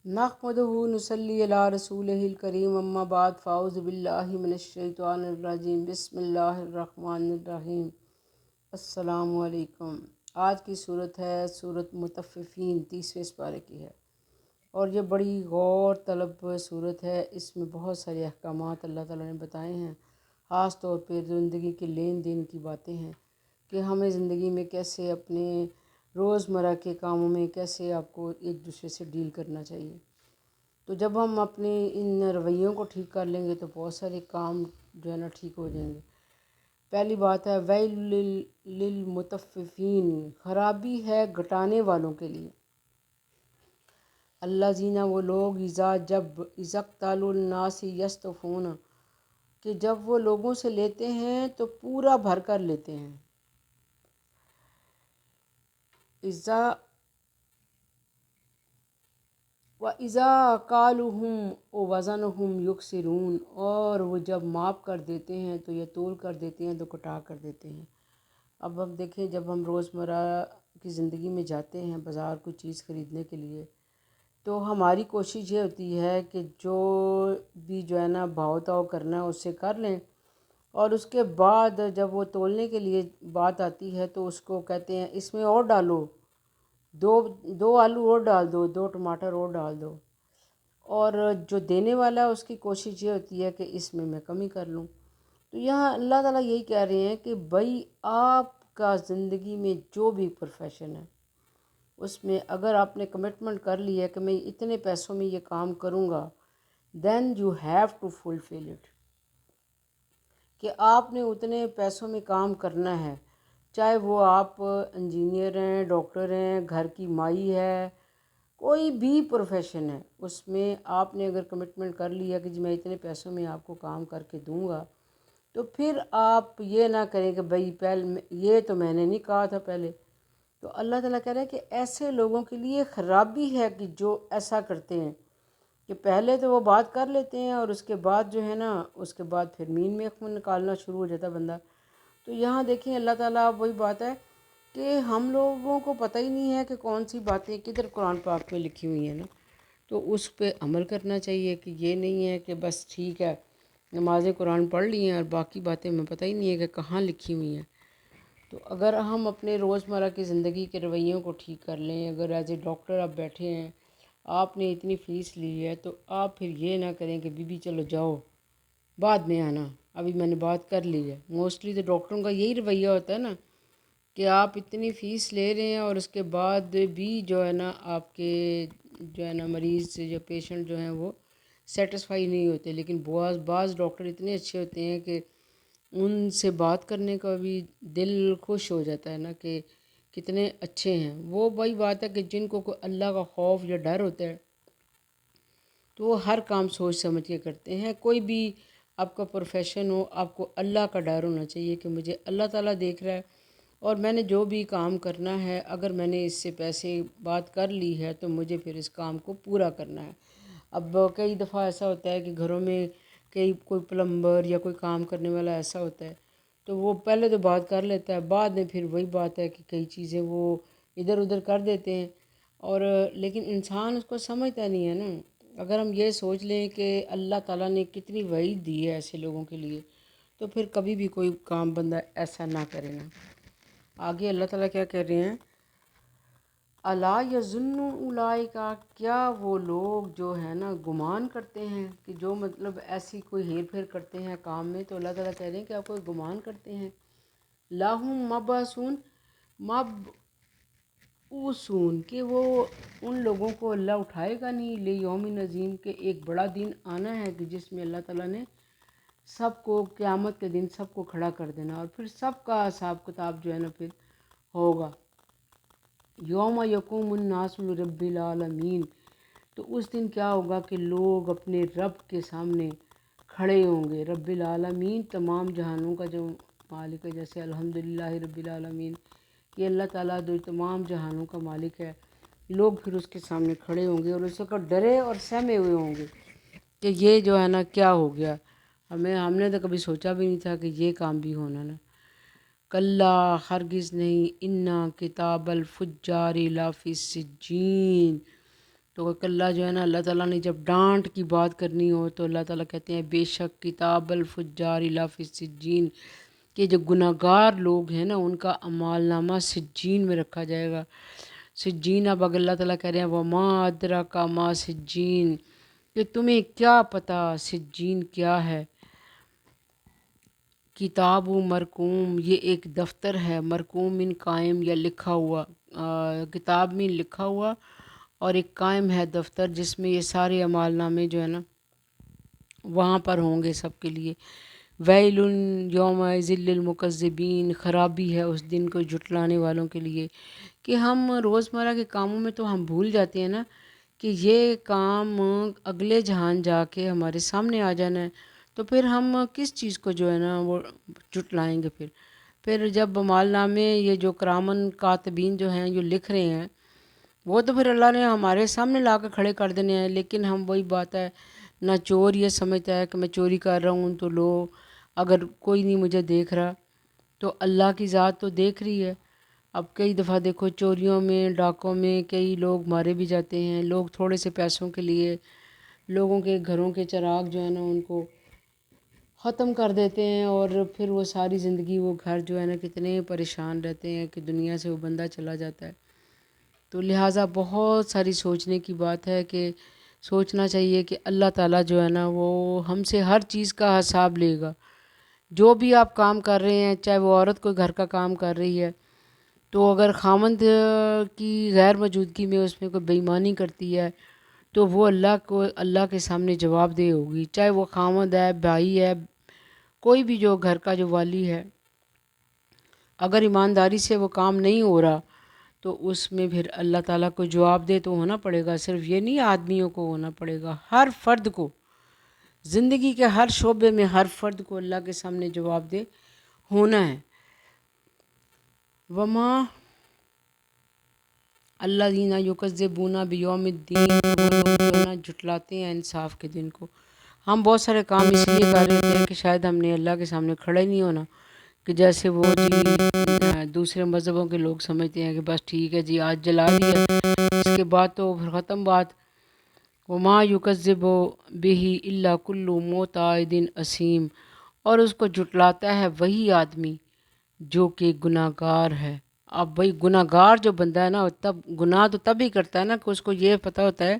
نحمدہ نصلی علی رسولہ الکریم اما بعد فاعوذ باللہ من الشیطان الرجیم بسم اللہ الرحمن الرحیم۔ السلام علیکم۔ آج کی صورت ہے سورۃ مطففین، 30ویں سپارے کی ہے، اور یہ بڑی غور طلب صورت ہے۔ اس میں بہت سارے احکامات اللہ تعالیٰ نے بتائے ہیں، خاص طور پہ زندگی کے لین دین کی باتیں ہیں کہ ہمیں زندگی میں کیسے اپنے روزمرہ کے کاموں میں کیسے آپ کو ایک دوسرے سے ڈیل کرنا چاہیے۔ تو جب ہم اپنے ان رویوں کو ٹھیک کر لیں گے تو بہت سارے کام جو ہے نا ٹھیک ہو جائیں گے۔ پہلی بات ہے ویل للمطففین، خرابی ہے گھٹانے والوں کے لیے۔ اللہ زینہ، وہ لوگ جب اقتالوا الناس یستوفون، کہ جب وہ لوگوں سے لیتے ہیں تو پورا بھر کر لیتے ہیں۔ وَإِذَا قَالُوهُمْ وَزَنُهُمْ يُخْسِرُونَ، اور وہ جب ماپ کر دیتے ہیں تو یہ تول کر دیتے ہیں تو کٹا کر دیتے ہیں۔ اب دیکھیں، جب ہم روزمرہ کی زندگی میں جاتے ہیں بازار کوئی چیز خریدنے کے لیے، تو ہماری کوشش یہ ہوتی ہے کہ جو بھی جو ہے نا بھاؤ تاؤ کرنا ہے اس سے کر لیں، اور اس کے بعد جب وہ تولنے کے لیے بات آتی ہے تو اس کو کہتے ہیں اس میں اور ڈالو، دو آلو اور ڈال دو، 2 ٹماٹر اور ڈال دو، اور جو دینے والا ہے اس کی کوشش یہ ہوتی ہے کہ اس میں میں کمی کر لوں۔ تو یہاں اللہ تعالیٰ یہی کہہ رہے ہیں کہ بھائی آپ کا زندگی میں جو بھی پروفیشن ہے اس میں اگر آپ نے کمٹمنٹ کر لی ہے کہ میں اتنے پیسوں میں یہ کام کروں گا، then you have to fulfil it, کہ آپ نے اتنے پیسوں میں کام کرنا ہے، چاہے وہ آپ انجینئر ہیں، ڈاکٹر ہیں، گھر کی مائی ہے، کوئی بھی پروفیشن ہے، اس میں آپ نے اگر کمٹمنٹ کر لیا کہ جی میں اتنے پیسوں میں آپ کو کام کر کے دوں گا، تو پھر آپ یہ نہ کریں کہ بھائی پہلے یہ تو میں نے نہیں کہا تھا پہلے۔ تو اللہ تعالیٰ کہہ رہے ہیں کہ ایسے لوگوں کے لیے خرابی ہے کہ جو ایسا کرتے ہیں کہ پہلے تو وہ بات کر لیتے ہیں اور اس کے بعد جو ہے نا اس کے بعد پھر مین میں نکالنا شروع ہو جاتا بندہ۔ تو یہاں دیکھیں اللہ تعالیٰ وہی بات ہے کہ ہم لوگوں کو پتہ ہی نہیں ہے کہ کون سی باتیں کدھر قرآن پاک میں لکھی ہوئی ہیں نا، تو اس پہ عمل کرنا چاہیے کہ یہ نہیں ہے کہ بس ٹھیک ہے نمازیں قرآن پڑھ لی ہیں اور باقی باتیں ہمیں پتہ ہی نہیں ہے کہ کہاں لکھی ہوئی ہیں۔ تو اگر ہم اپنے روزمرہ کی زندگی کے رویوں کو ٹھیک کر لیں، اگر ایز اے ڈاکٹر آپ بیٹھے ہیں، آپ نے اتنی فیس لی ہے، تو آپ پھر یہ نہ کریں کہ بی بی چلو جاؤ بعد میں آنا، ابھی میں نے بات کر لی ہے۔ موسٹلی تو ڈاکٹروں کا یہی رویہ ہوتا ہے نا کہ آپ اتنی فیس لے رہے ہیں اور اس کے بعد بھی جو ہے نا آپ کے جو ہے نا مریض سے جو پیشنٹ جو ہیں وہ سیٹسفائی نہیں ہوتے، لیکن بعض ڈاکٹر اتنے اچھے ہوتے ہیں کہ ان سے بات کرنے کا بھی دل خوش ہو جاتا ہے نا کہ کتنے اچھے ہیں وہ۔ وہی بات ہے کہ جن کو کوئی اللہ کا خوف یا ڈر ہوتا ہے تو وہ ہر کام سوچ سمجھ کے کرتے ہیں۔ کوئی بھی آپ کا پروفیشن ہو، آپ کو اللہ کا ڈر ہونا چاہیے کہ مجھے اللہ تعالیٰ دیکھ رہا ہے، اور میں نے جو بھی کام کرنا ہے اگر میں نے اس سے پیسے بات کر لی ہے تو مجھے پھر اس کام کو پورا کرنا ہے۔ اب کئی دفعہ ایسا ہوتا ہے کہ گھروں میں کوئی پلمبر یا کوئی کام کرنے والا ایسا ہوتا ہے تو وہ پہلے تو بات کر لیتا ہے، بعد میں پھر وہی بات ہے کہ کئی چیزیں وہ ادھر ادھر کر دیتے ہیں، اور لیکن انسان اس کو سمجھتا نہیں ہے نا۔ اگر ہم یہ سوچ لیں کہ اللہ تعالیٰ نے کتنی وعید دی ہے ایسے لوگوں کے لیے، تو پھر کبھی بھی کوئی کام بندہ ایسا نہ کرے نا۔ آگے اللہ تعالیٰ کیا کہہ رہے ہیں، الا یظن اولئک، کیا وہ لوگ جو ہے نا گمان کرتے ہیں کہ جو مطلب ایسی کوئی ہیر پھیر کرتے ہیں کام میں، تو اللہ تعالیٰ کہہ رہے ہیں کہ آپ کوئی گمان کرتے ہیں لاہم مبعثون، مبعوثون، کہ وہ ان لوگوں کو اللہ اٹھائے گا نہیں، لیوم عظیم، کہ ایک بڑا دن آنا ہے کہ جس میں اللہ تعالیٰ نے سب کو قیامت کے دن سب کو کھڑا کر دینا، اور پھر سب کا حساب کتاب جو ہے نا پھر ہوگا۔ یوم یقوم الناس لرب العالمین، تو اس دن کیا ہوگا کہ لوگ اپنے رب کے سامنے کھڑے ہوں گے۔ رب العالمین تمام جہانوں کا جو مالک ہے، جیسے الحمدللہ رب العالمین، یہ اللہ تعالیٰ جو تمام جہانوں کا مالک ہے، لوگ پھر اس کے سامنے کھڑے ہوں گے اور اس وقت ڈرے اور سہمے ہوئے ہوں گے کہ یہ جو ہے نا کیا ہو گیا، ہم نے تو کبھی سوچا بھی نہیں تھا کہ یہ کام بھی ہونا نا۔ کلا، ہرگز نہیں، انا کتاب الفجار لفی السجین، تو کلّا جو ہے نا اللہ تعالیٰ نے جب ڈانٹ کی بات کرنی ہو تو اللہ تعالیٰ کہتے ہیں بے شک کتاب الفجار فی سجین، کہ جو گناہ گار لوگ ہیں نا ان کا اعمال نامہ سجین میں رکھا جائے گا۔ سجین، اب اگر اللہ تعالیٰ کہہ رہے ہیں وما ادراک ما سجین، کہ تمہیں کیا پتہ سجین کیا ہے۔ کتاب و مرقوم، یہ ایک دفتر ہے، مرقوم من قائم یا لکھا ہوا، کتاب میں لکھا ہوا، اور ایک قائم ہے دفتر جس میں یہ سارے اعمال نامے جو ہے نا وہاں پر ہوں گے سب کے لیے۔ ویل یومئذ للمکذبین، خرابی ہے اس دن کو جھٹلانے والوں کے لیے۔ کہ ہم روزمرہ کے کاموں میں تو ہم بھول جاتے ہیں نا کہ یہ کام اگلے جہان جا کے ہمارے سامنے آ جانا ہے، تو پھر ہم کس چیز کو جو ہے نا وہ جھٹلائیں گے۔ پھر جب اعمال نامے یہ جو کرامن کاتبین جو ہیں جو لکھ رہے ہیں وہ تو پھر اللہ نے ہمارے سامنے لا کے کھڑے کر دینے ہیں، لیکن ہم وہی بات ہے، نہ چور یہ سمجھتا ہے کہ میں چوری کر رہا ہوں تو لو، اگر کوئی نہیں مجھے دیکھ رہا تو اللہ کی ذات تو دیکھ رہی ہے۔ اب کئی دفعہ دیکھو چوریوں میں، ڈاکوں میں کئی لوگ مارے بھی جاتے ہیں، لوگ تھوڑے سے پیسوں کے لیے لوگوں کے گھروں کے چراغ جو ہے نا ان کو ختم کر دیتے ہیں، اور پھر وہ ساری زندگی وہ گھر جو ہے نا کتنے پریشان رہتے ہیں کہ دنیا سے وہ بندہ چلا جاتا ہے۔ تو لہٰذا بہت ساری سوچنے کی بات ہے کہ سوچنا چاہیے کہ اللہ تعالیٰ جو ہے نا وہ ہم سے ہر چیز کا حساب لے گا۔ جو بھی آپ کام کر رہے ہیں، چاہے وہ عورت کوئی گھر کا کام کر رہی ہے تو اگر خامند کی غیر موجودگی میں اس میں کوئی بے ایمانی کرتی ہے تو وہ اللہ کے سامنے جواب دہ ہوگی، چاہے وہ خامند ہے، بھائی ہے، کوئی بھی جو گھر کا جو والی ہے، اگر ایمانداری سے وہ کام نہیں ہو رہا تو اس میں پھر اللہ تعالیٰ کو جواب دہ تو ہونا پڑے گا۔ صرف یہ نہیں آدمیوں کو ہونا پڑے گا، ہر فرد کو، زندگی کے ہر شعبے میں ہر فرد کو اللہ کے سامنے جواب دہ ہونا ہے۔ وما الذین یکذبون بیوم الدین، وہ لوگ جو ہے نا جھٹلاتے ہیں انصاف کے دن کو۔ ہم بہت سارے کام اس لیے کر رہے تھے کہ شاید ہم نے اللہ کے سامنے کھڑا ہی نہیں ہونا، کہ جیسے وہ دوسرے مذہبوں کے لوگ سمجھتے ہیں کہ بس ٹھیک ہے جی آج جلا دیا اس کے بعد تو پھر ختم بات۔ وما یکذب بہ الا کل معتد اثیم، اور اس کو جھٹلاتا ہے وہی آدمی جو کہ گناہ گار ہے۔ اب بھائی گناہ گار جو بندہ ہے نا تب گناہ تو تب ہی کرتا ہے نا کہ اس کو یہ پتہ ہوتا ہے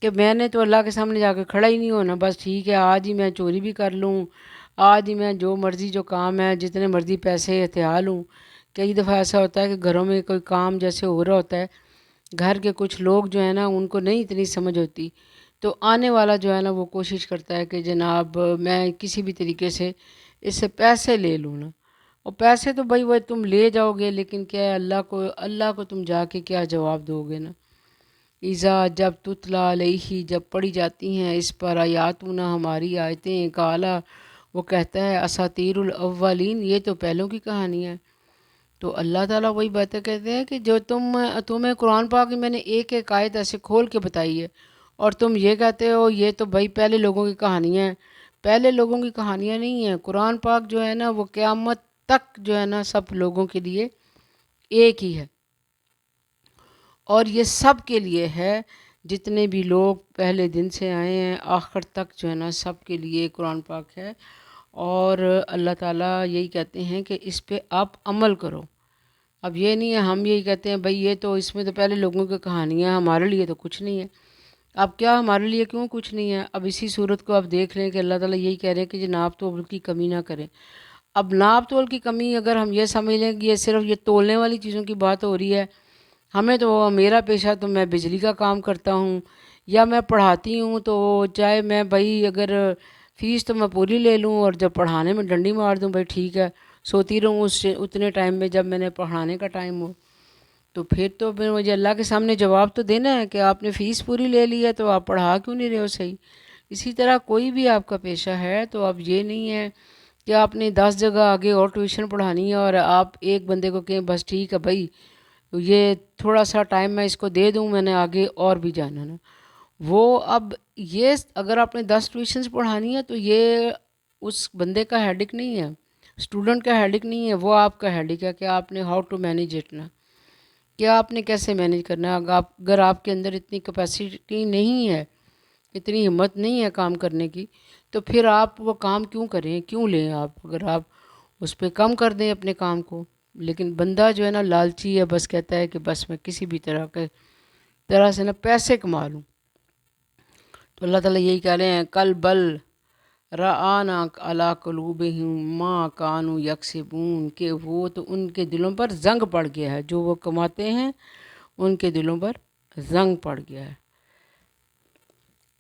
کہ میں نے تو اللہ کے سامنے جا کے کھڑا ہی نہیں ہونا، بس ٹھیک ہے آج ہی میں چوری بھی کر لوں، آج ہی میں جو مرضی جو کام ہے جتنے مرضی پیسے ہتھیا لوں۔ کئی دفعہ ایسا ہوتا ہے کہ گھروں میں کوئی کام جیسے ہو رہا ہوتا ہے، گھر کے کچھ لوگ جو ہیں نا ان کو نہیں اتنی سمجھ ہوتی، تو آنے والا جو ہے نا وہ کوشش کرتا ہے کہ جناب میں کسی بھی طریقے سے اس سے پیسے لے لوں نا، اور پیسے تو بھائی وہ تم لے جاؤ گے لیکن کیا ہے اللہ کو تم جا کے کیا جواب دو گے نا۔ اذا جب تتلا علیہ، جب پڑھی جاتی ہیں اس پر آیاتنا ہماری آیتیں، کالا وہ کہتا ہے اساطیر الاولین، یہ تو پہلوں کی کہانی ہے۔ تو اللہ تعالیٰ وہی باتیں کہتے ہیں کہ جو تمہیں قرآن پاک میں نے ایک ایک آیت ایسے کھول کے بتائی ہے اور تم یہ کہتے ہو یہ تو بھائی پہلے لوگوں کی کہانیاں ہیں۔ پہلے لوگوں کی کہانیاں نہیں ہیں، قرآن پاک جو ہے نا وہ قیامت تک جو ہے نا سب لوگوں کے لیے ایک ہی ہے، اور یہ سب کے لیے ہے، جتنے بھی لوگ پہلے دن سے آئے ہیں آخر تک جو ہے نا سب کے لیے قرآن پاک ہے۔ اور اللہ تعالیٰ یہی کہتے ہیں کہ اس پہ آپ عمل کرو۔ اب یہ نہیں ہے ہم یہی کہتے ہیں بھئی یہ تو اس میں تو پہلے لوگوں کی کہانیاں ہیں، ہمارے لیے تو کچھ نہیں ہے۔ اب کیا ہمارے لیے کیوں کچھ نہیں ہے؟ اب اسی صورت کو آپ دیکھ لیں کہ اللہ تعالیٰ یہی کہہ رہے ہیں کہ ناپ تول کی کمی نہ کریں۔ اب ناپ تول کی کمی اگر ہم یہ سمجھ لیں کہ یہ صرف یہ تولنے والی چیزوں کی بات ہو رہی ہے، ہمیں تو میرا پیشہ تو میں بجلی کا کام کرتا ہوں یا میں پڑھاتی ہوں، تو چاہے میں بھائی اگر فیس تو میں پوری لے لوں اور جب پڑھانے میں ڈنڈی مار دوں بھائی ٹھیک ہے سوتی رہوں اس سے اتنے ٹائم میں جب میں نے پڑھانے کا ٹائم ہو، تو پھر مجھے اللہ کے سامنے جواب تو دینا ہے کہ آپ نے فیس پوری لے لی ہے تو آپ پڑھا کیوں نہیں رہے ہو صحیح۔ اسی طرح کوئی بھی آپ کا پیشہ ہے تو اب یہ نہیں ہے کہ آپ نے 10 جگہ آگے اور ٹیوشن پڑھانی ہے اور آپ ایک بندے کو کہیں بس ٹھیک ہے بھائی یہ تھوڑا سا ٹائم میں اس کو دے دوں، میں نے آگے اور بھی جانا نا۔ وہ اب یہ اگر آپ نے 10 ٹیوشنز پڑھانی ہے تو یہ اس بندے کا ہیڈک نہیں ہے، اسٹوڈنٹ کا ہیڈک نہیں ہے، وہ آپ کا ہیڈک ہے کہ آپ نے ہاؤ ٹو مینیج اٹ نا، کہ آپ نے کیسے مینیج کرنا ہے. اگر آپ کے اندر اتنی کیپیسٹی نہیں ہے، اتنی ہمت نہیں ہے کام کرنے کی، تو پھر آپ وہ کام کیوں کریں، کیوں لیں آپ، اگر آپ اس پہ کم کر دیں اپنے کام کو. لیکن بندہ جو ہے نا لالچی ہے، بس کہتا ہے کہ بس میں کسی بھی طرح سے نا پیسے کما لوں. تو اللہ تعالیٰ یہی کہہ رہے ہیں کل بل رآنا علی قلوبہم ما کانوا یکسبون، کہ وہ تو ان کے دلوں پر زنگ پڑ گیا ہے، جو وہ کماتے ہیں ان کے دلوں پر زنگ پڑ گیا ہے.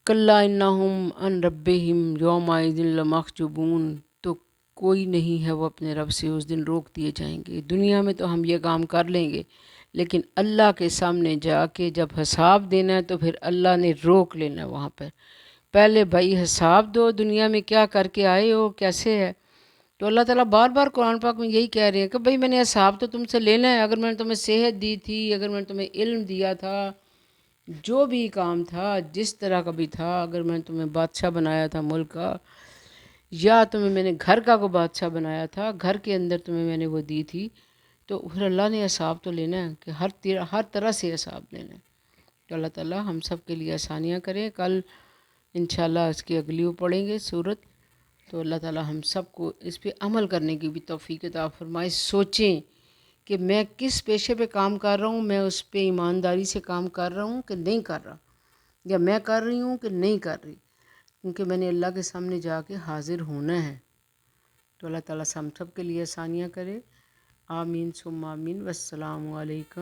کلا انہم عن ربہم یومئذ لمحجوبون، تو کوئی نہیں ہے وہ اپنے رب سے اس دن روک دیے جائیں گے. دنیا میں تو ہم یہ کام کر لیں گے، لیکن اللہ کے سامنے جا کے جب حساب دینا ہے تو پھر اللہ نے روک لینا ہے وہاں پر. پہلے بھائی حساب دو، دنیا میں کیا کر کے آئے ہو، کیسے ہے. تو اللہ تعالیٰ بار بار قرآن پاک میں یہی کہہ رہے ہیں کہ بھائی میں نے حساب تو تم سے لینا ہے. اگر میں نے تمہیں صحت دی تھی، اگر میں نے تمہیں علم دیا تھا، جو بھی کام تھا جس طرح کا بھی تھا، اگر میں نے تمہیں بادشاہ بنایا تھا ملک کا، یا تمہیں میں نے گھر کا کو بادشاہ بنایا تھا، گھر کے اندر تمہیں میں نے وہ دی تھی، تو پھر اللہ نے حساب تو لینا ہے کہ ہر طرح سے حساب لینا ہے. تو اللہ تعالیٰ ہم سب کے لیے آسانیاں کریں. کل انشاءاللہ اس کی اگلی وہ پڑھیں گے صورت. تو اللہ تعالیٰ ہم سب کو اس پہ عمل کرنے کی بھی توفیق عطا فرمائے. سوچیں کہ میں کس پیشے پہ کام کر رہا ہوں، میں اس پہ ایمانداری سے کام کر رہا ہوں کہ نہیں کر رہا، یا میں کر رہی ہوں کہ نہیں کر رہی، کیونکہ میں نے اللہ کے سامنے جا کے حاضر ہونا ہے. تو اللہ تعالیٰ ہم سب کے لیے آسانیاں کرے. آمین ثم آمین. والسلام علیکم.